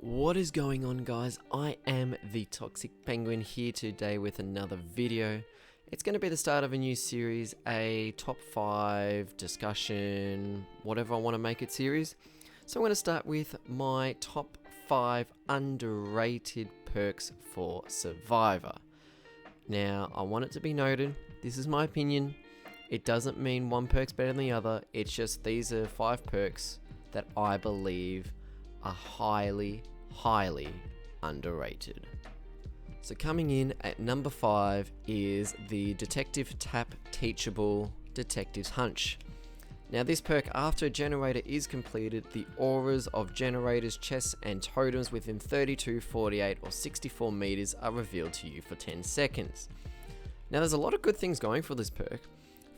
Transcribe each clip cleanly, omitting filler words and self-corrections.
What is going on, guys? I am the Toxic Penguin here today with another video. It's going to be the start of a new series, a top 5 discussion, whatever I want to make it series. So I'm going to start with my top 5 underrated perks for Survivor. Now, I want it to be noted, this is my opinion. It doesn't mean one perk's better than the other. It's just these are 5 perks that I believe are highly underrated. So coming in at number 5 is the Detective Tap Teachable Detective's Hunch. Now this perk, after a generator is completed, the auras of generators, chests and totems within 32, 48 or 64 meters are revealed to you for 10 seconds. Now there's a lot of good things going for this perk.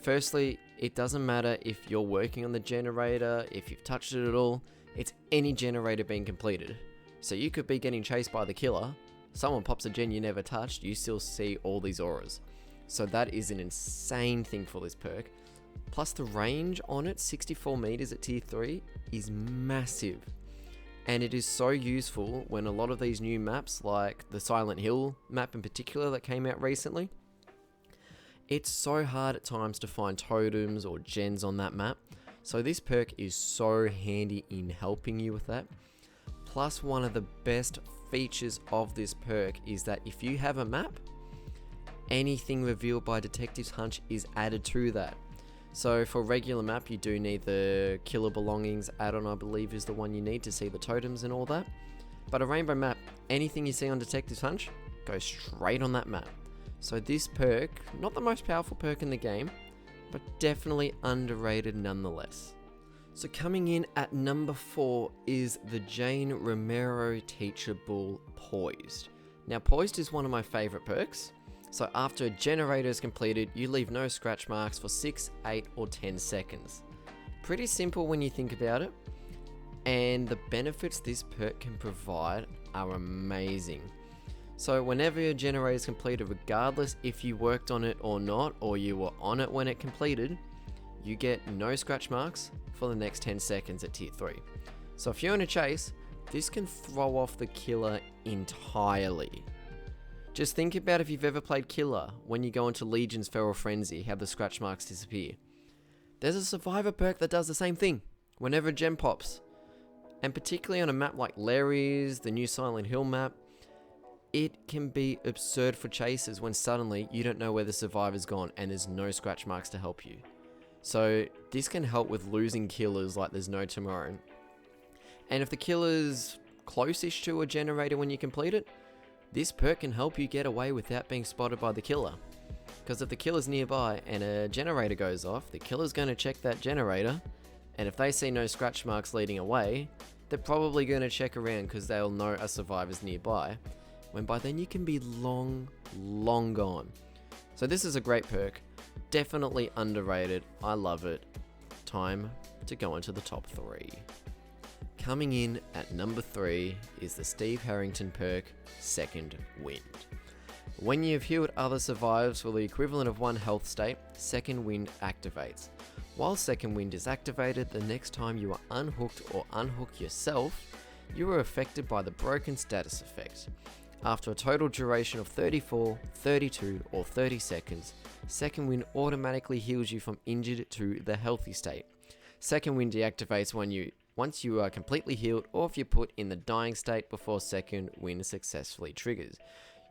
Firstly, it doesn't matter if you're working on the generator, if you've touched it at all, it's any generator being completed. So you could be getting chased by the killer, someone pops a gen you never touched, you still see all these auras. So that is an insane thing for this perk. Plus the range on it, 64 meters at tier 3, is massive. And it is so useful when a lot of these new maps, like the Silent Hill map in particular that came out recently, it's so hard at times to find totems or gens on that map. So this perk is so handy in helping you with that. Plus, one of the best features of this perk is that if you have a map, anything revealed by Detective's Hunch is added to that. So for regular map, you do need the Killer Belongings add-on, I believe is the one you need to see the totems and all that. But a rainbow map, anything you see on Detective's Hunch goes straight on that map. So this perk, not the most powerful perk in the game, but definitely underrated nonetheless. So coming in at number 4 is the Jane Romero Teachable Poised. Now Poised is one of my favorite perks. So after a generator is completed, you leave no scratch marks for 6, 8 or 10 seconds. Pretty simple when you think about it. And the benefits this perk can provide are amazing. So whenever your generator is completed, regardless if you worked on it or not, or you were on it when it completed, you get no scratch marks for the next 10 seconds at tier 3. So if you're in a chase, this can throw off the killer entirely. Just think about if you've ever played killer, when you go into Legion's Feral Frenzy, how the scratch marks disappear. There's a Survivor perk that does the same thing, whenever a gem pops. And particularly on a map like Larry's, the new Silent Hill map, it can be absurd for chasers when suddenly you don't know where the survivor's gone and there's no scratch marks to help you. So this can help with losing killers like there's no tomorrow. And if the killer's close-ish to a generator when you complete it, this perk can help you get away without being spotted by the killer. Because if the killer's nearby and a generator goes off, the killer's going to check that generator, and if they see no scratch marks leading away, they're probably going to check around because they'll know a survivor's nearby, when by then you can be long gone. So this is a great perk, definitely underrated, I love it. Time to go into the top 3. Coming in at number 3 is the Steve Harrington perk, Second Wind. When you've healed other survivors for the equivalent of 1 health state, Second Wind activates. While Second Wind is activated, the next time you are unhooked or unhook yourself, you are affected by the broken status effect. After a total duration of 34, 32 or 30 seconds, Second Wind automatically heals you from injured to the healthy state. Second Wind deactivates once you are completely healed or if you're put in the dying state before Second Wind successfully triggers.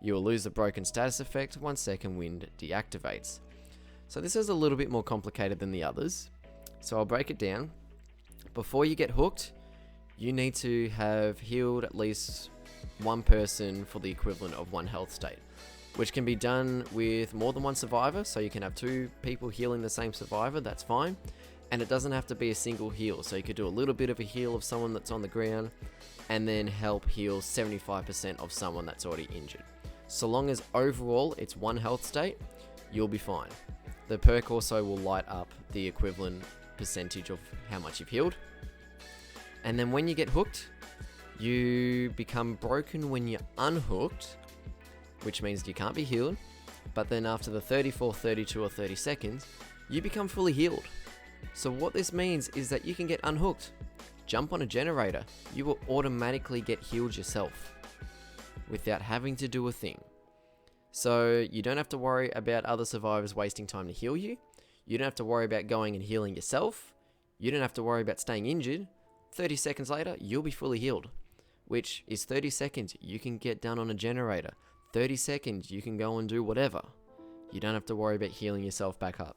You will lose the broken status effect once Second Wind deactivates. So this is a little bit more complicated than the others, so I'll break it down. Before you get hooked, you need to have healed at least one person for the equivalent of 1 health state, which can be done with more than 1 survivor, so you can have 2 people healing the same survivor, that's fine. And it doesn't have to be a single heal, so you could do a little bit of a heal of someone that's on the ground and then help heal 75% of someone that's already injured. So long as overall it's 1 health state, you'll be fine. The perk also will light up the equivalent percentage of how much you've healed. And then when you get hooked, you become broken when you're unhooked, which means you can't be healed, but then after the 34, 32 or 30 seconds, you become fully healed. So what this means is that you can get unhooked, jump on a generator, you will automatically get healed yourself without having to do a thing. So you don't have to worry about other survivors wasting time to heal you. You don't have to worry about going and healing yourself. You don't have to worry about staying injured. 30 seconds later, you'll be fully healed, which is 30 seconds you can get done on a generator. 30 seconds you can go and do whatever. You don't have to worry about healing yourself back up.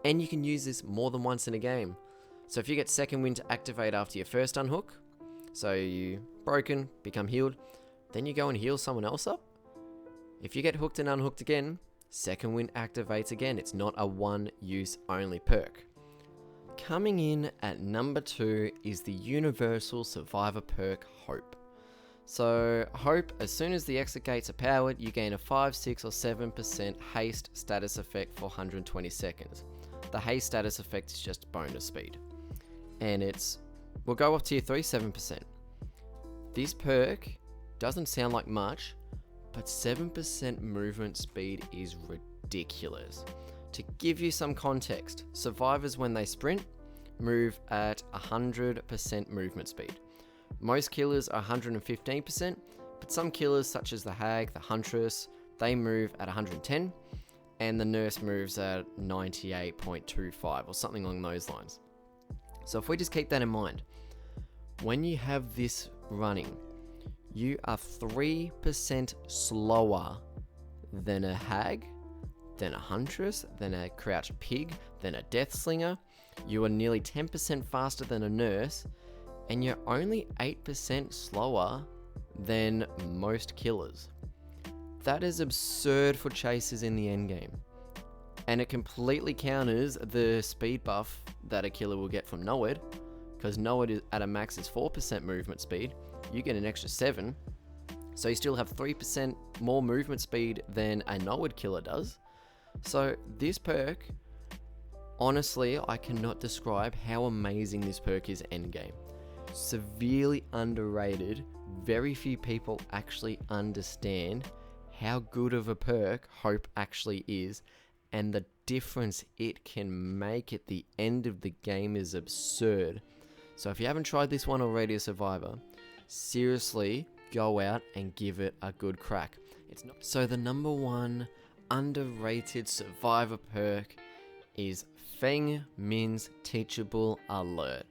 And you can use this more than once in a game. So if you get second wind to activate after your first unhook, so you broken, become healed, then you go and heal someone else up. If you get hooked and unhooked again, second wind activates again. It's not a one use only perk. Coming in at number 2 is the universal survivor perk Hope. So Hope, as soon as the exit gates are powered, you gain a 5, 6 or 7% haste status effect for 120 seconds. The haste status effect is just bonus speed. And we'll go up tier 3, 7%. This perk doesn't sound like much, but 7% movement speed is ridiculous. To give you some context, survivors when they sprint move at 100% movement speed. Most killers are 115%, but some killers such as the Hag, the Huntress, they move at 110, and the Nurse moves at 98.25 or something along those lines. So if we just keep that in mind, when you have this running, you are 3% slower than a Hag, than a Huntress, than a Crouched Pig, than a Death Slinger. You are nearly 10% faster than a Nurse, and you're only 8% slower than most killers. That is absurd for chasers in the endgame. And it completely counters the speed buff that a killer will get from Noed, because Noed at a max is 4% movement speed. You get an extra 7, so you still have 3% more movement speed than a Noed killer does. So this perk, honestly, I cannot describe how amazing this perk is endgame. Severely underrated. Very few people actually understand how good of a perk Hope actually is, and the difference it can make at the end of the game is absurd. So if you haven't tried this one already as Survivor, seriously go out and give it a good crack. So the number 1 underrated Survivor perk is Feng Min's Teachable Alert.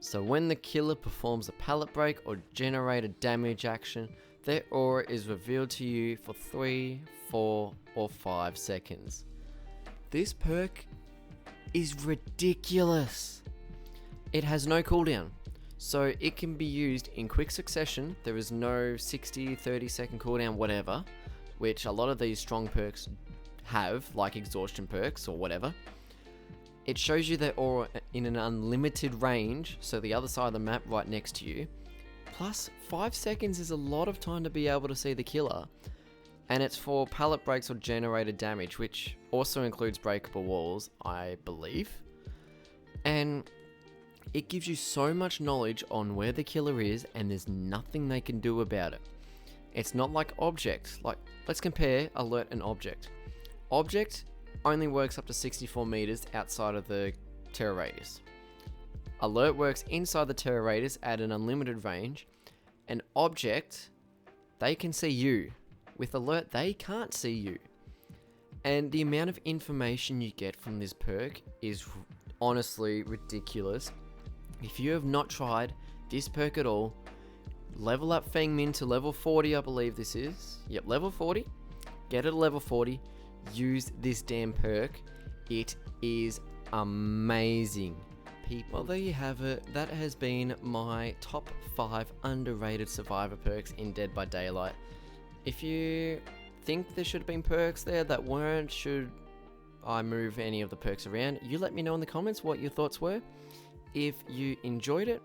So when the killer performs a pallet break or generate a damage action, their aura is revealed to you for 3, 4 or 5 seconds. This perk is ridiculous. It has no cooldown, so it can be used in quick succession. There is no 60, 30 second cooldown, whatever, which a lot of these strong perks have, like exhaustion perks or whatever. It shows you their aura in an unlimited range, so the other side of the map right next to you. Plus, 5 seconds is a lot of time to be able to see the killer. And it's for pallet breaks or generated damage, which also includes breakable walls, I believe. And it gives you so much knowledge on where the killer is, and there's nothing they can do about it. It's not like Object. Like, let's compare Alert and Object. Object only works up to 64 meters outside of the terror radius. Alert works inside the terror radius at an unlimited range, and Object, they can see you. With Alert, they can't see you. And the amount of information you get from this perk is honestly ridiculous. If you have not tried this perk at all, level up Feng Min to level 40, I believe this is. Yep, level 40. Get it to level 40. Use this damn perk. It is amazing. People. Well, there you have it. That has been my top 5 underrated Survivor perks in Dead by Daylight. If you think there should have been perks there that weren't, should I move any of the perks around, you let me know in the comments what your thoughts were. If you enjoyed it,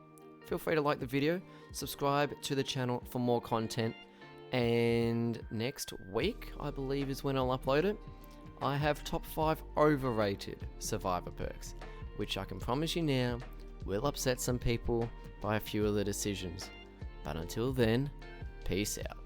feel free to like the video, subscribe to the channel for more content, and next week, I believe, is when I'll upload it. I have top 5 overrated Survivor perks, which I can promise you now will upset some people by a few of the decisions. But until then, peace out.